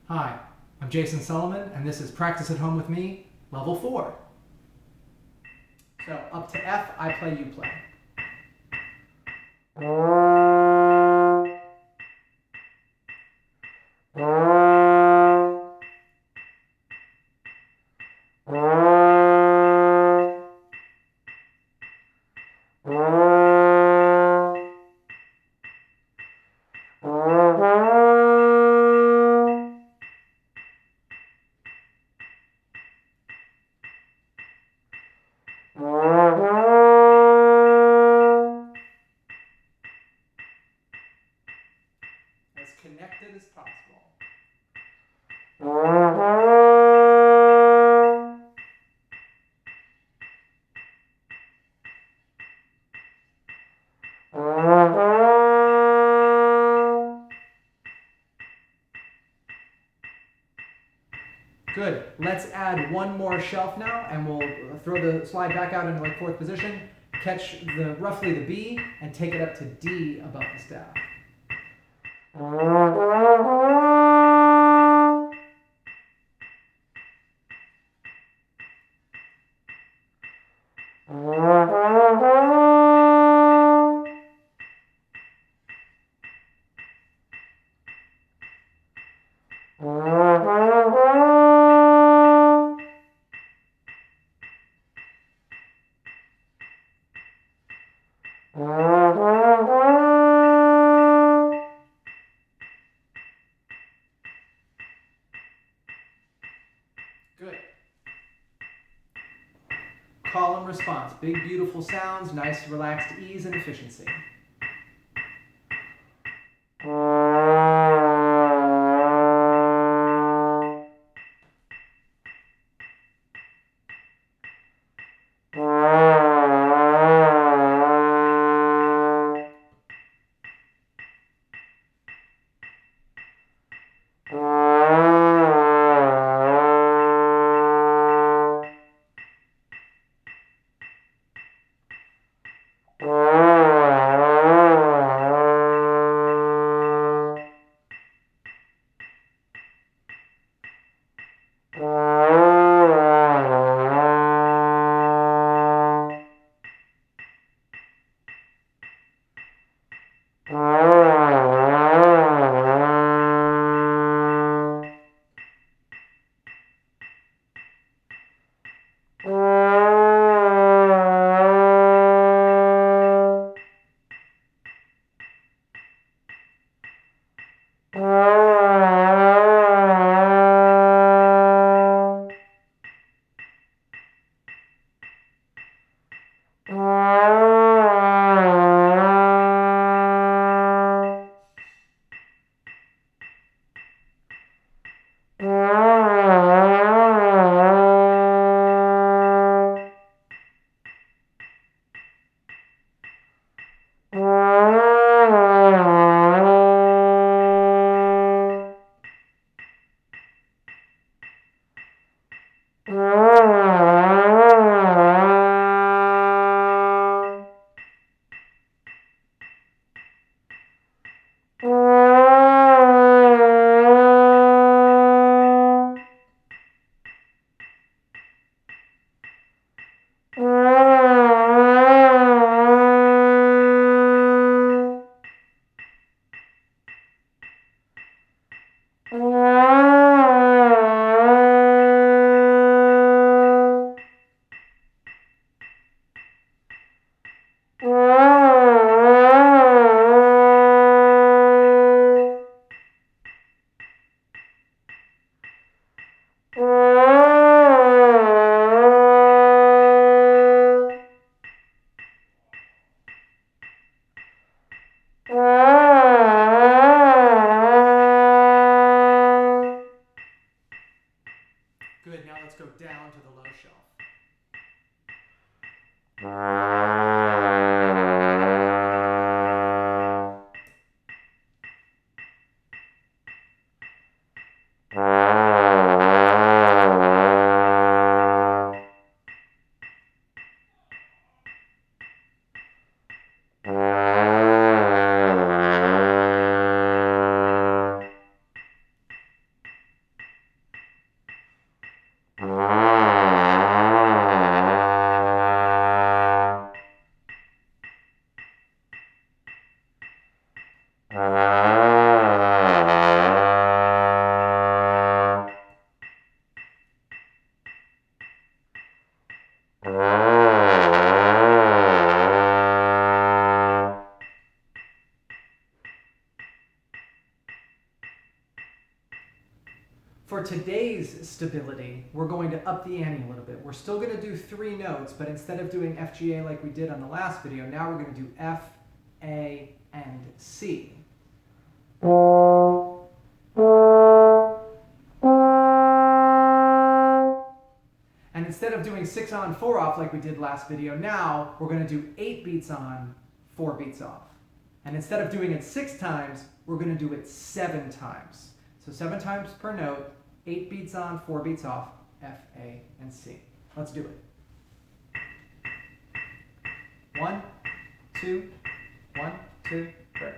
Hi, I'm Jason Sulliman, and this is Practice at Home with Me, Level 4. So up to F, I play, you play. As connected as possible. Good. Let's add one more shelf now, and we'll throw the slide back out into like fourth position, catch roughly the B, and take it up to D above the staff. Good. Column response. Big, beautiful sounds, nice, relaxed ease and efficiency. Good, now let's go down to the low shelf. For today's stability, we're going to up the ante a little bit. We're still going to do 3 notes, but instead of doing F, G, A like we did on the last video, now we're going to do F, A, and C. And instead of doing 6 on, 4 off like we did last video, now we're going to do 8 beats on, 4 beats off. And instead of doing it 6 times, we're going to do it 7 times. So 7 times per note, 8 beats on, 4 beats off, F, A, and C. Let's do it. 1, 2, 1, 2, 3.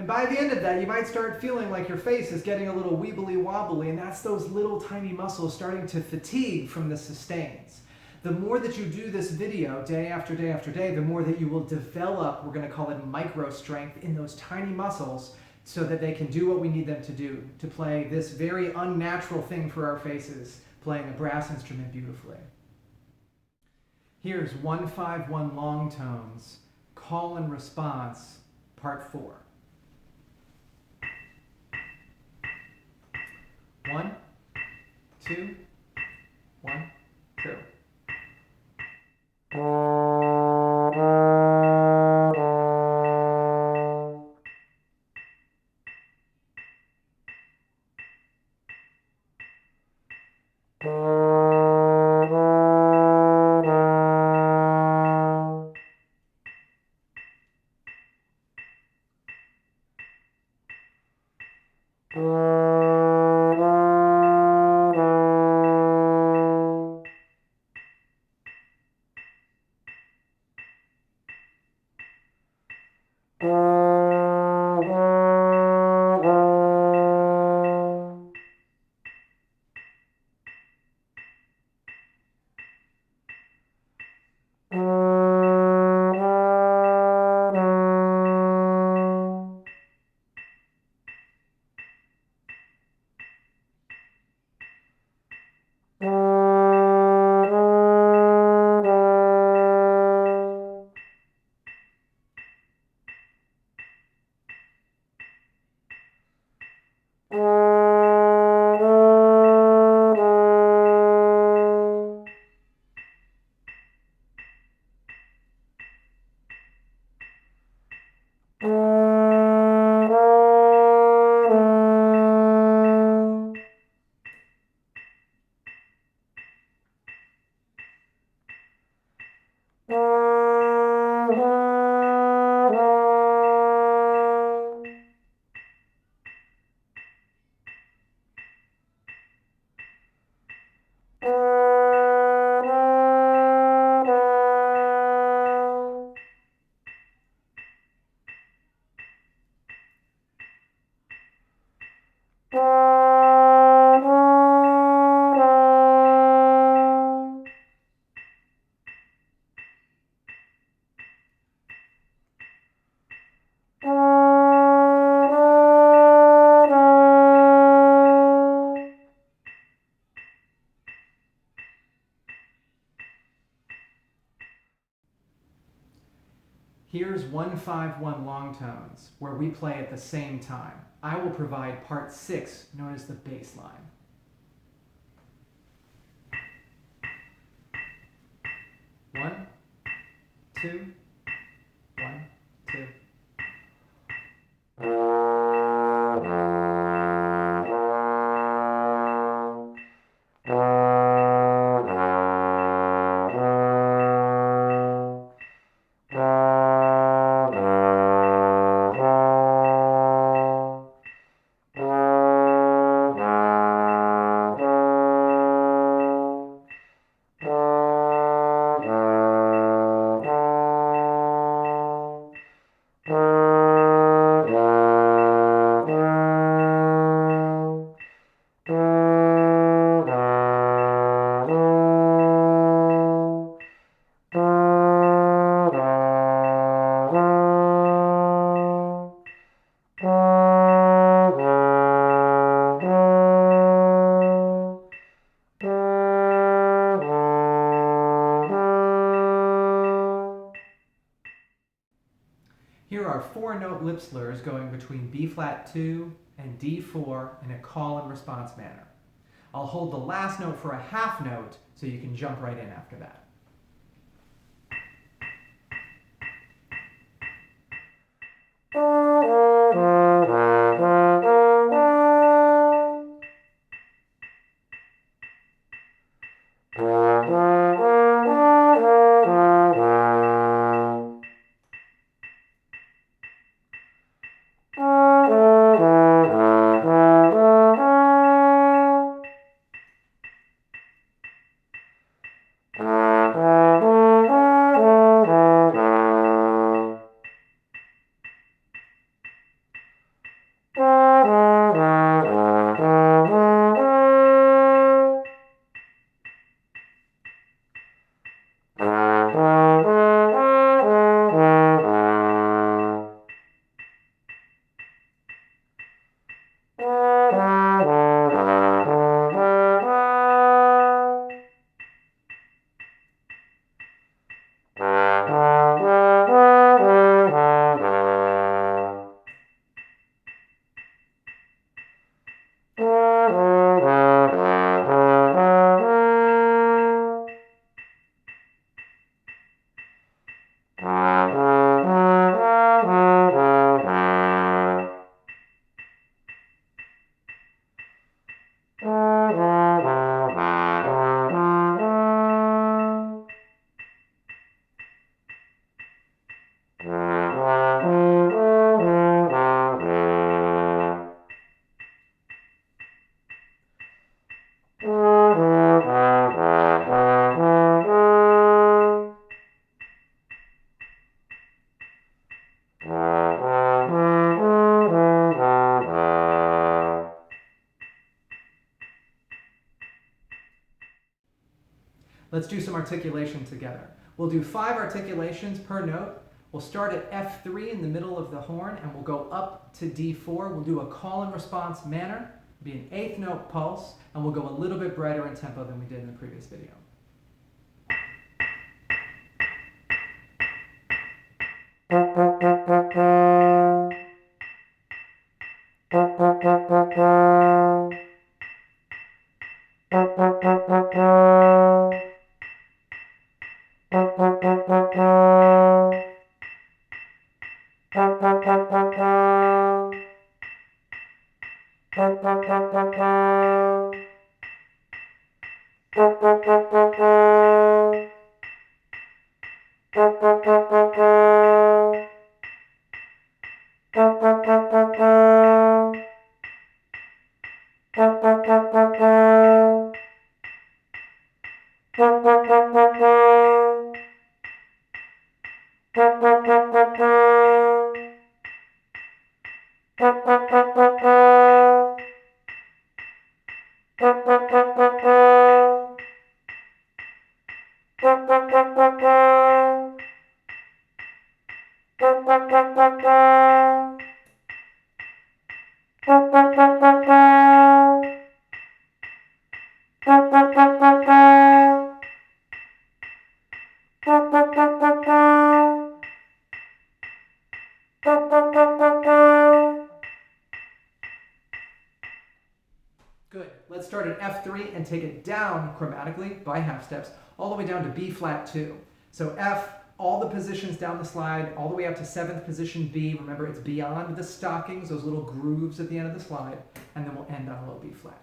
By the end of that, you might start feeling like your face is getting a little weebly wobbly, and that's those little tiny muscles starting to fatigue from the sustains. The more that you do this video day after day after day, the more that you will develop, we're going to call it micro strength, in those tiny muscles so that they can do what we need them to do, to play this very unnatural thing for our faces, playing a brass instrument beautifully. Here's 1-5-1 long tones, call and response, part 4. 1, 2, 1, 2. Here's 1-5-1 long tones, where we play at the same time. I will provide part 6, known as the bass line. 1, 2, 1, 2. Here are 4-note lip slurs going between B flat 2 and D4 in a call and response manner. I'll hold the last note for a half note so you can jump right in after that. Let's do some articulation together. We'll do 5 articulations per note. We'll start at F3 in the middle of the horn and we'll go up to D4. We'll do a call and response manner, be an 8th note pulse, and we'll go a little bit brighter in tempo than we did in the previous video. Good. Let's start at F3 and take it down chromatically by half steps, all the way down to B flat 2. So F, all the positions down the slide, all the way up to 7th position B. Remember, it's beyond the stockings, those little grooves at the end of the slide, and then we'll end on a low B flat.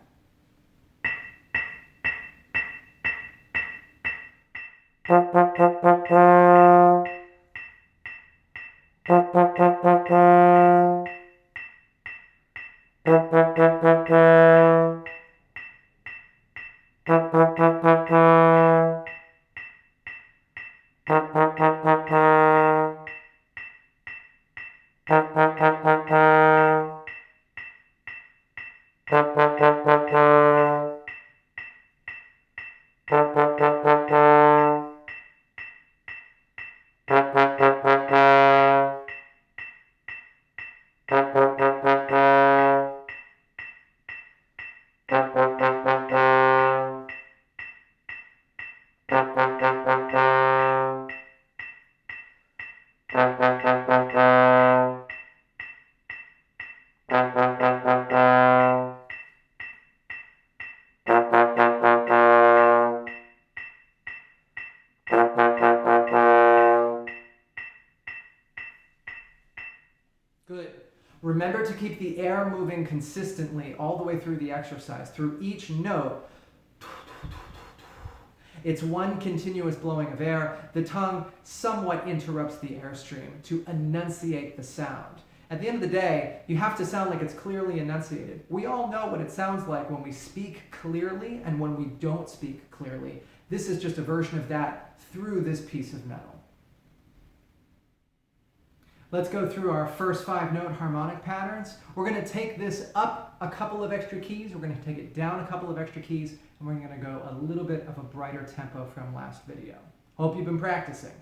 Good. Remember to keep the air moving consistently all the way through the exercise. Through each note, it's one continuous blowing of air. The tongue somewhat interrupts the airstream to enunciate the sound. At the end of the day, you have to sound like it's clearly enunciated. We all know what it sounds like when we speak clearly and when we don't speak clearly. This is just a version of that through this piece of metal. Let's go through our first 5-note harmonic patterns. We're going to take this up a couple of extra keys. We're going to take it down a couple of extra keys. And we're going to go a little bit of a brighter tempo from last video. Hope you've been practicing.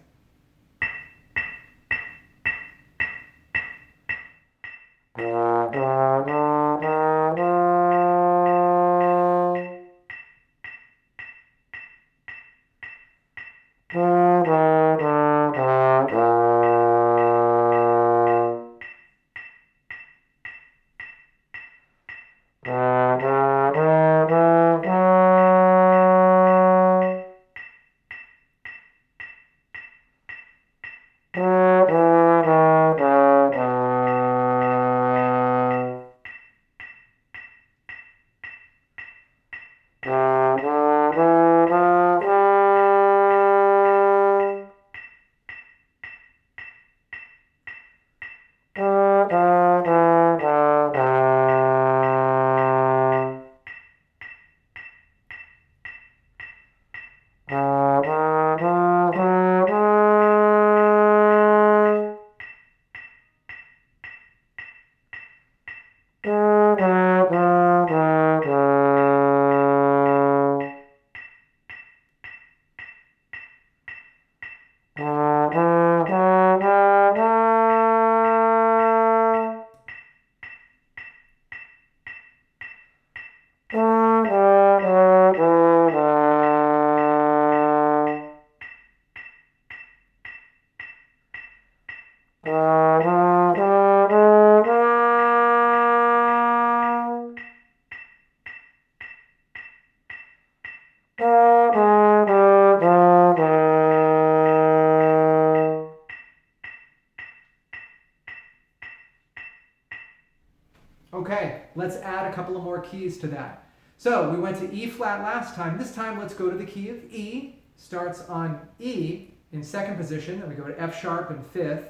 Okay, let's add a couple of more keys to that. So we went to E flat last time. This time let's go to the key of E. Starts on E in 2nd position, then we go to F sharp in 5th,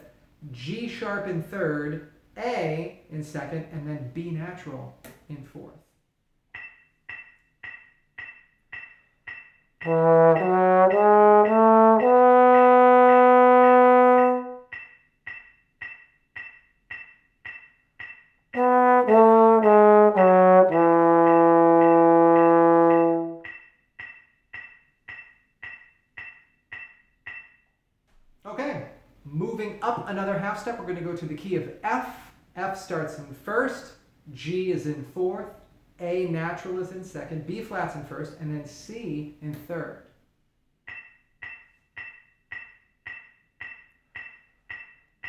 G sharp in 3rd, A in 2nd, and then B natural in 4th. Okay, moving up another half step, we're going to go to the key of F. F starts in 1st, G is in 4th, A natural is in 2nd, B flat's in 1st, and then C in 3rd.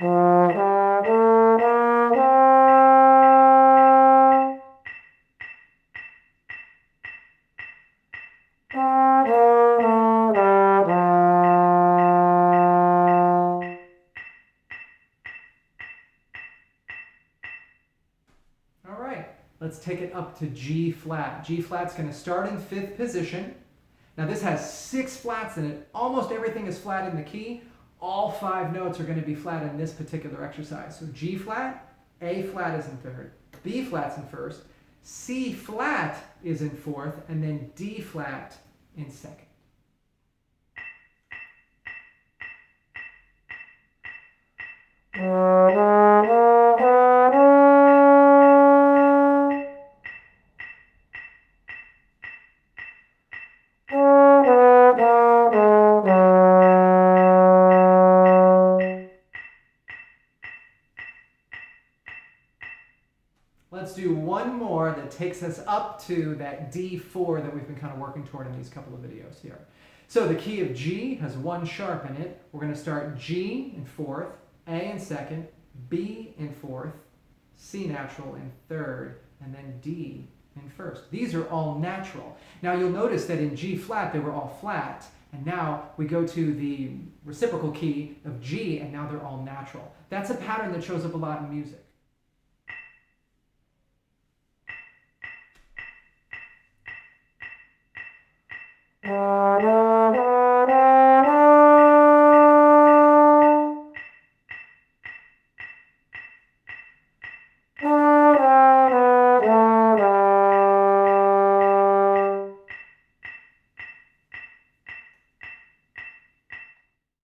All right, let's take it up to G flat. G flat's going to start in 5th position. Now this has 6 flats in it. Almost everything is flat in the key. All 5 notes are going to be flat in this particular exercise. So G flat, A flat is in 3rd, B flat's in 1st, C flat is in 4th, and then D flat in 2nd. Let's do one more that takes us up to that D4 that we've been kind of working toward in these couple of videos here. So the key of G has 1 sharp in it. We're going to start G in 4th, A in 2nd, B in 4th, C natural in 3rd, and then D in 1st. These are all natural. Now you'll notice that in G flat they were all flat, and now we go to the reciprocal key of G, and now they're all natural. That's a pattern that shows up a lot in music.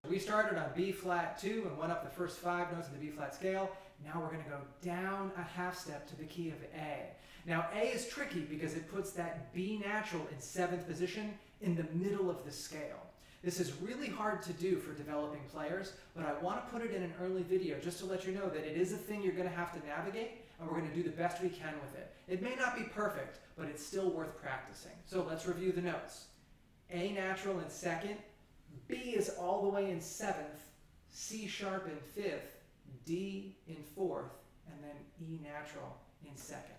We started on B flat 2 and went up the first 5 notes of the B flat scale. Now we're going to go down a half step to the key of A. Now A is tricky because it puts that B natural in 7th position in the middle of the scale. This is really hard to do for developing players, but I want to put it in an early video just to let you know that it is a thing you're going to have to navigate, and we're going to do the best we can with it. It may not be perfect, but it's still worth practicing. So let's review the notes. A natural in 2nd, B is all the way in 7th, C sharp in 5th, D in 4th, and then E natural in 2nd.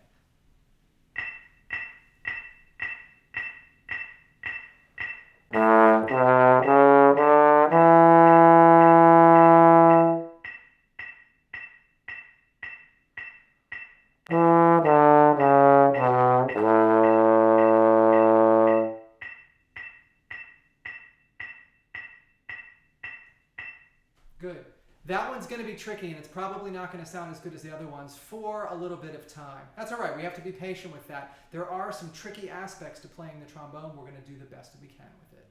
Good. That one's going to be tricky, and it's probably not going to sound as good as the other ones for a little bit of time. That's all right. We have to be patient with that. There are some tricky aspects to playing the trombone. We're going to do the best that we can with it.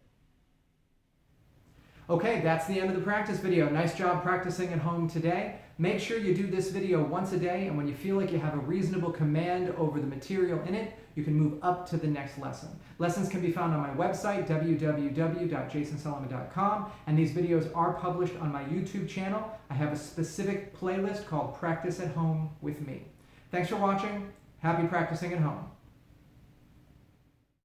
Okay, that's the end of the practice video. Nice job practicing at home today. Make sure you do this video once a day, and when you feel like you have a reasonable command over the material in it, you can move up to the next lesson. Lessons can be found on my website, www.jasonsulliman.com, and these videos are published on my YouTube channel. I have a specific playlist called Practice at Home with Me. Thanks for watching. Happy practicing at home.